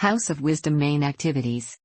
House of Wisdom main activities.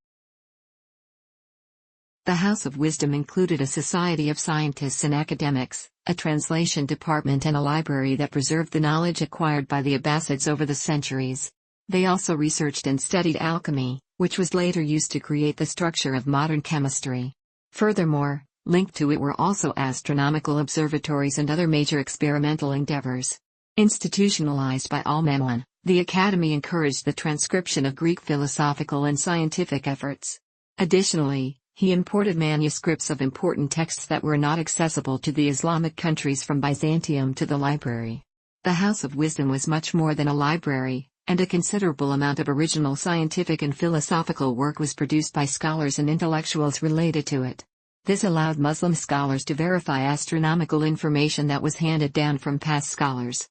The House of Wisdom included a society of scientists and academics, a translation department and a library that preserved the knowledge acquired by the Abbasids over the centuries. They also researched and studied alchemy, which was later used to create the structure of modern chemistry. Furthermore, linked to it were also astronomical observatories and other major experimental endeavors. Institutionalized by Al-Mamun, the Academy encouraged the transcription of Greek philosophical and scientific efforts. Additionally, he imported manuscripts of important texts that were not accessible to the Islamic countries from Byzantium to the library. The House of Wisdom was much more than a library, and a considerable amount of original scientific and philosophical work was produced by scholars and intellectuals related to it. This allowed Muslim scholars to verify astronomical information that was handed down from past scholars.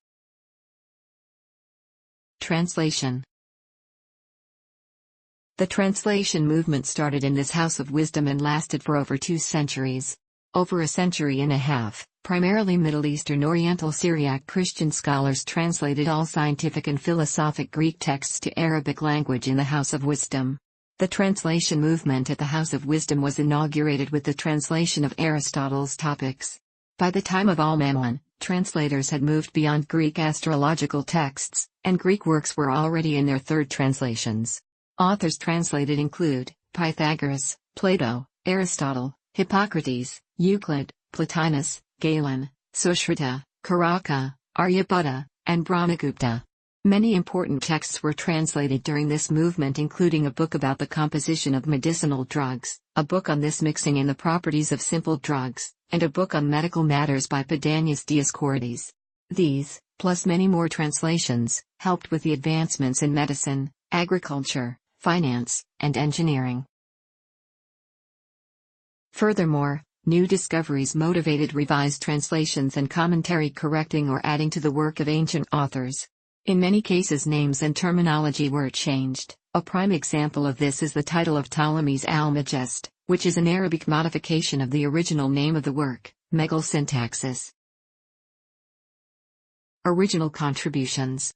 Translation. The translation movement started in this House of Wisdom and lasted for over 2 centuries. Over a century and a half, primarily Middle Eastern Oriental Syriac Christian scholars translated all scientific and philosophic Greek texts to Arabic language in the House of Wisdom. The translation movement at the House of Wisdom was inaugurated with the translation of Aristotle's Topics. By the time of Al-Mamun, translators had moved beyond Greek astrological texts, and Greek works were already in their third translations. Authors translated include Pythagoras, Plato, Aristotle, Hippocrates, Euclid, Plotinus, Galen, Sushruta, Karaka, Aryabhata, and Brahmagupta. Many important texts were translated during this movement, including a book about the composition of medicinal drugs, a book on this mixing in the properties of simple drugs, and a book on medical matters by Pedanius Dioscorides. These, plus many more translations, helped with the advancements in medicine, agriculture, finance, and engineering. Furthermore, new discoveries motivated revised translations and commentary, correcting or adding to the work of ancient authors. In many cases, names and terminology were changed. A prime example of this is the title of Ptolemy's Almagest, which is an Arabic modification of the original name of the work, Megalsyntaxis. Original contributions.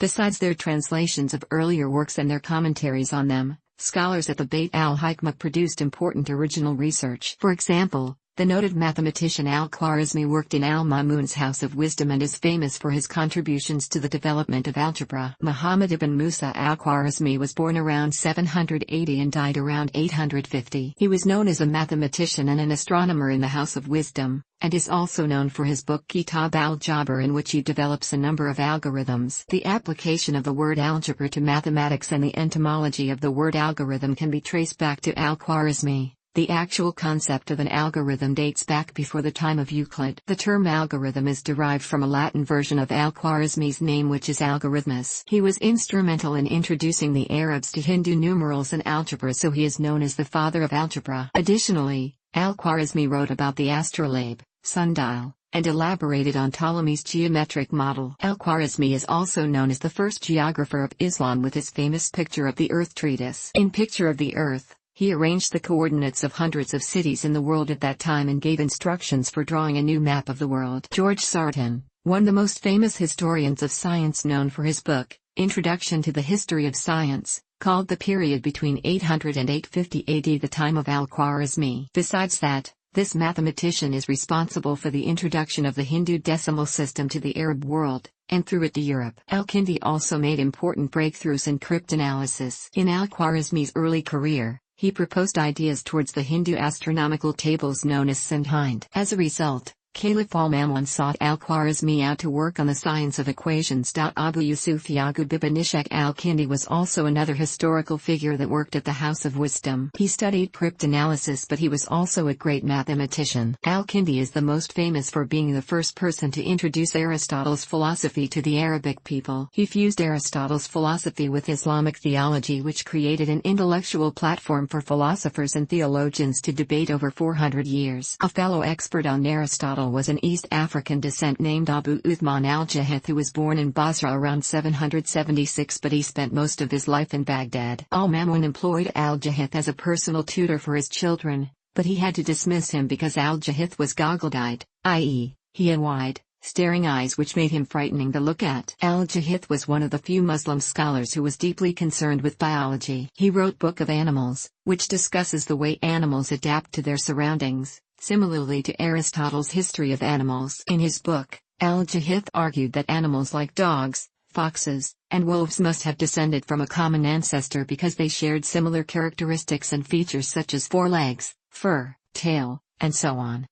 Besides their translations of earlier works and their commentaries on them, scholars at the Beit al-Hikmah produced important original research. For example, the noted mathematician al-Khwarizmi worked in al-Mamun's House of Wisdom and is famous for his contributions to the development of algebra. Muhammad ibn Musa al-Khwarizmi was born around 780 and died around 850. He was known as a mathematician and an astronomer in the House of Wisdom, and is also known for his book Kitab al-Jabr, in which he develops a number of algorithms. The application of the word algebra to mathematics and the etymology of the word algorithm can be traced back to al-Khwarizmi. The actual concept of an algorithm dates back before the time of Euclid. The term algorithm is derived from a Latin version of al-Khwarizmi's name, which is algorithmus. He was instrumental in introducing the Arabs to Hindu numerals and algebra, so he is known as the father of algebra. Additionally, al-Khwarizmi wrote about the astrolabe, sundial, and elaborated on Ptolemy's geometric model. Al-Khwarizmi is also known as the first geographer of Islam with his famous Picture of the Earth treatise. In Picture of the Earth, he arranged the coordinates of hundreds of cities in the world at that time and gave instructions for drawing a new map of the world. George Sarton, one of the most famous historians of science, known for his book, Introduction to the History of Science, called the period between 800 and 850 AD the time of al-Khwarizmi. Besides that, this mathematician is responsible for the introduction of the Hindu decimal system to the Arab world, and through it to Europe. Al-Kindi also made important breakthroughs in cryptanalysis. In al-Khwarizmi's early career, he proposed ideas towards the Hindu astronomical tables known as Sindhind. As a result, Caliph al-Mamun sought al-Khwarizmi out to work on the science of equations. Abu Yusuf Yaqub ibn Ishaq al-Kindi was also another historical figure that worked at the House of Wisdom. He studied cryptanalysis, but he was also a great mathematician. Al-Kindi is the most famous for being the first person to introduce Aristotle's philosophy to the Arabic people. He fused Aristotle's philosophy with Islamic theology, which created an intellectual platform for philosophers and theologians to debate over 400 years. A fellow expert on Aristotle was an East African descent named Abu Uthman al-Jahith, who was born in Basra around 776, but he spent most of his life in Baghdad. Al-Mamun employed al-Jahith as a personal tutor for his children, but he had to dismiss him because al-Jahith was goggle-eyed, i.e., he had wide, staring eyes which made him frightening to look at. Al-Jahith was one of the few Muslim scholars who was deeply concerned with biology. He wrote Book of Animals, which discusses the way animals adapt to their surroundings, similarly to Aristotle's History of Animals. In his book, Al-Jahith argued that animals like dogs, foxes, and wolves must have descended from a common ancestor because they shared similar characteristics and features such as forelegs, fur, tail, and so on.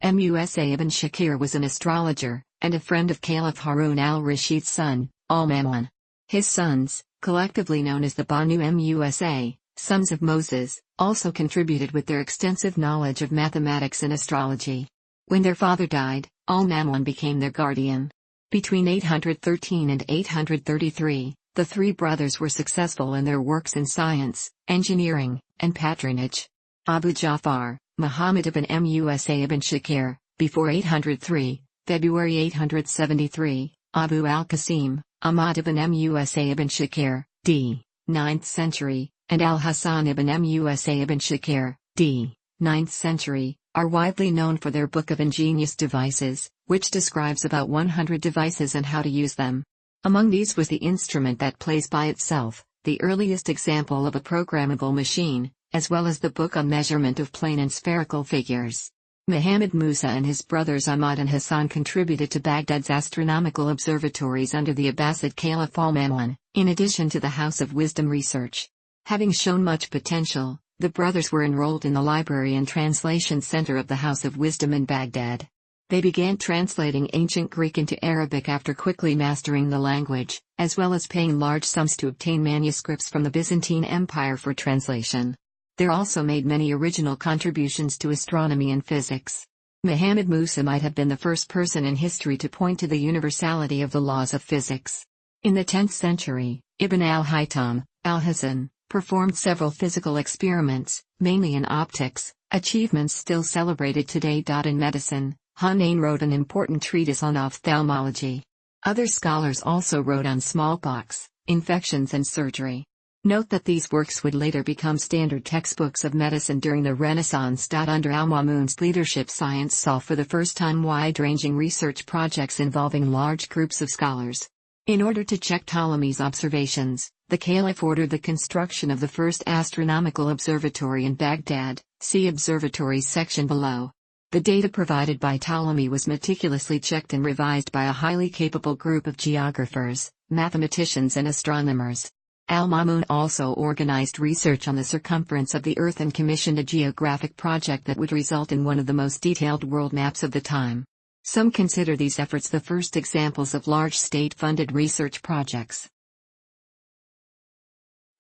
Musa ibn Shakir was an astrologer, and a friend of Caliph Harun al-Rashid's son, al-Mamun. His sons, collectively known as the Banu Musa, sons of Moses, also contributed with their extensive knowledge of mathematics and astrology. When their father died, al-Mamun became their guardian. Between 813 and 833, the three brothers were successful in their works in science, engineering, and patronage. Abu Ja'far, Muhammad ibn Musa ibn Shakir, before 803, February 873, Abu al-Qasim, Ahmad ibn Musa ibn Shakir, d. 9th century, and al-Hasan ibn Musa ibn Shakir, d. 9th century, are widely known for their Book of Ingenious Devices, which describes about 100 devices and how to use them. Among these was the instrument that plays by itself, the earliest example of a programmable machine, as well as the book on measurement of plane and spherical figures. Muhammad Musa and his brothers Ahmad and Hassan contributed to Baghdad's astronomical observatories under the Abbasid Caliph al-Mamun, in addition to the House of Wisdom research. Having shown much potential, the brothers were enrolled in the Library and Translation Center of the House of Wisdom in Baghdad. They began translating ancient Greek into Arabic after quickly mastering the language, as well as paying large sums to obtain manuscripts from the Byzantine Empire for translation. They also made many original contributions to astronomy and physics. Muhammad Musa might have been the first person in history to point to the universality of the laws of physics. In the 10th century, Ibn al-Haytham, al-Hasan, performed several physical experiments, mainly in optics, achievements still celebrated today. In medicine, Hunayn wrote an important treatise on ophthalmology. Other scholars also wrote on smallpox, infections and surgery. Note that these works would later become standard textbooks of medicine during the Renaissance. Under al-Mamun's leadership, science saw for the first time wide-ranging research projects involving large groups of scholars. In order to check Ptolemy's observations, the Caliph ordered the construction of the first astronomical observatory in Baghdad. See Observatories section below. The data provided by Ptolemy was meticulously checked and revised by a highly capable group of geographers, mathematicians and astronomers. Al-Mamun also organized research on the circumference of the Earth and commissioned a geographic project that would result in one of the most detailed world maps of the time. Some consider these efforts the first examples of large state-funded research projects.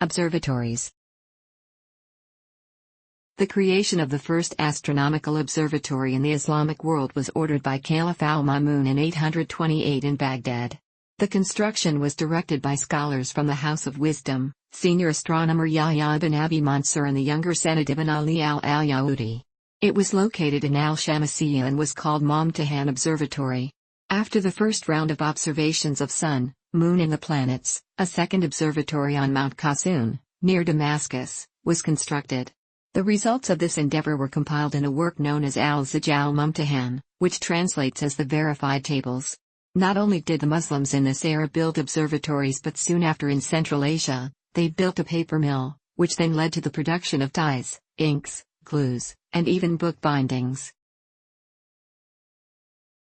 Observatories. The creation of the first astronomical observatory in the Islamic world was ordered by Caliph al-Mamun in 828 in Baghdad. The construction was directed by scholars from the House of Wisdom, senior astronomer Yahya ibn Abi Mansur and the younger Sanad ibn Ali al-Yahudi. It was located in al-Shamsiyya and was called Mumtahan Observatory. After the first round of observations of sun, moon and the planets, a second observatory on Mount Qasun, near Damascus, was constructed. The results of this endeavor were compiled in a work known as al-Zij al-Mumtahan, which translates as the verified tables. Not only did the Muslims in this era build observatories, but soon after in Central Asia, they built a paper mill, which then led to the production of dyes, inks, glues, and even book bindings.